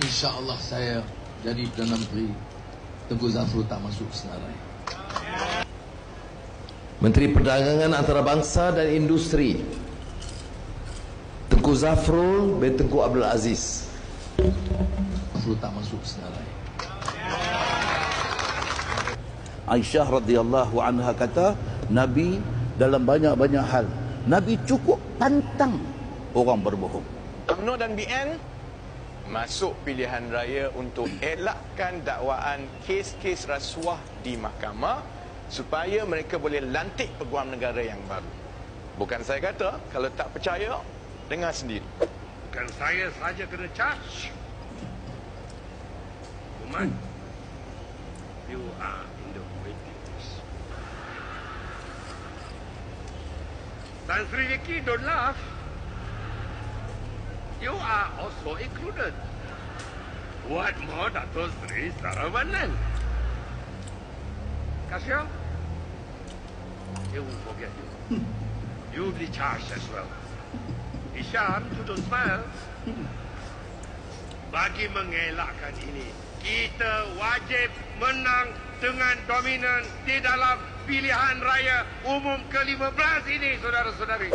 InsyaAllah saya jadi Perdana Menteri, Tengku Zafrul tak masuk senarai. Menteri Perdagangan Antarabangsa dan Industri, Tengku Zafrul bin Tengku Abdul Aziz. Zafrul tak masuk senarai. Aisyah radhiyallahu anha kata, Nabi dalam banyak-banyak hal, Nabi cukup pantang orang berbohong. UMNO dan BN masuk pilihan raya untuk elakkan dakwaan kes-kes rasuah di mahkamah supaya mereka boleh lantik peguam negara yang baru. Bukan saya kata, kalau tak percaya, dengar sendiri. Bukan saya saja kena charge. Uman, you are in the waiting list. Tan Sri Vicky, don't laugh. You are also included. What more, Dato' Sri Saravanan? Kasih? They will forget you. You will be charged as well. Isham, you don't smile. Bagi mengelakkan ini, kita wajib menang dengan dominan di dalam pilihan raya umum ke-15 ini, saudara-saudari.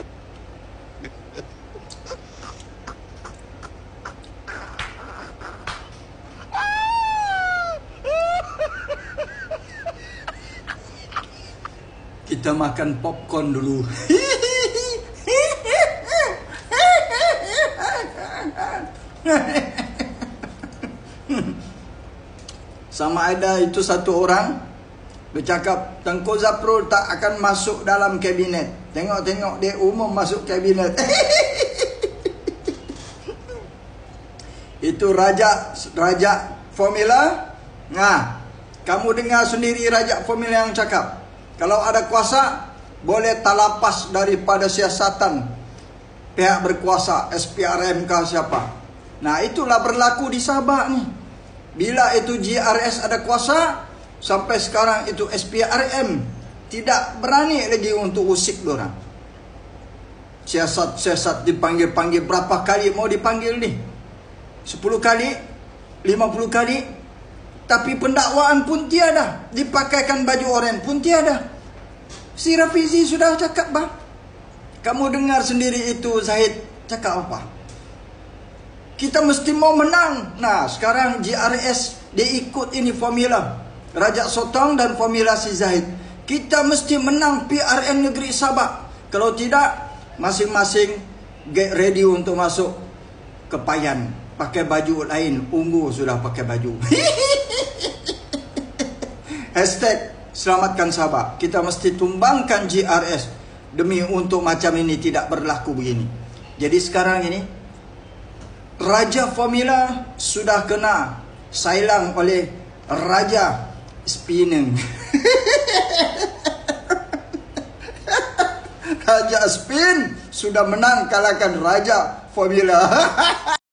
Kita makan popcorn dulu. Sama ada itu satu orang bercakap, Tengku Zafrul tak akan masuk dalam kabinet. Tengok-tengok dia umum masuk kabinet. Itu raja formula. Nah, kamu dengar sendiri raja formula yang cakap, kalau ada kuasa, boleh talapas daripada siasatan pihak berkuasa, SPRM ke siapa. Nah, itulah berlaku di Sabah ni. Bila itu GRS ada kuasa, sampai sekarang itu SPRM tidak berani lagi untuk usik diorang. Siasat dipanggil-panggil, berapa kali mau dipanggil ni? 10 kali? 50 kali? Tapi pendakwaan pun tiada. Dipakaikan baju oranye pun tiada. Si Rafizi sudah cakap bah. Kamu dengar sendiri itu Zahid cakap apa? Kita mesti mau menang. Nah, sekarang GRS dia ikut ini formula Raja Sotong dan formula si Zahid. Kita mesti menang PRN negeri Sabah. Kalau tidak, masing-masing get ready untuk masuk ke Payan. Pakai baju lain. Ungu sudah pakai baju. Hashtag selamatkan Sabah. Kita mesti tumbangkan GRS demi untuk macam ini tidak berlaku begini. Jadi sekarang ini Raja Formula sudah kena sailang oleh Raja Spinning. Raja Spin sudah menang kalahkan Raja Formula.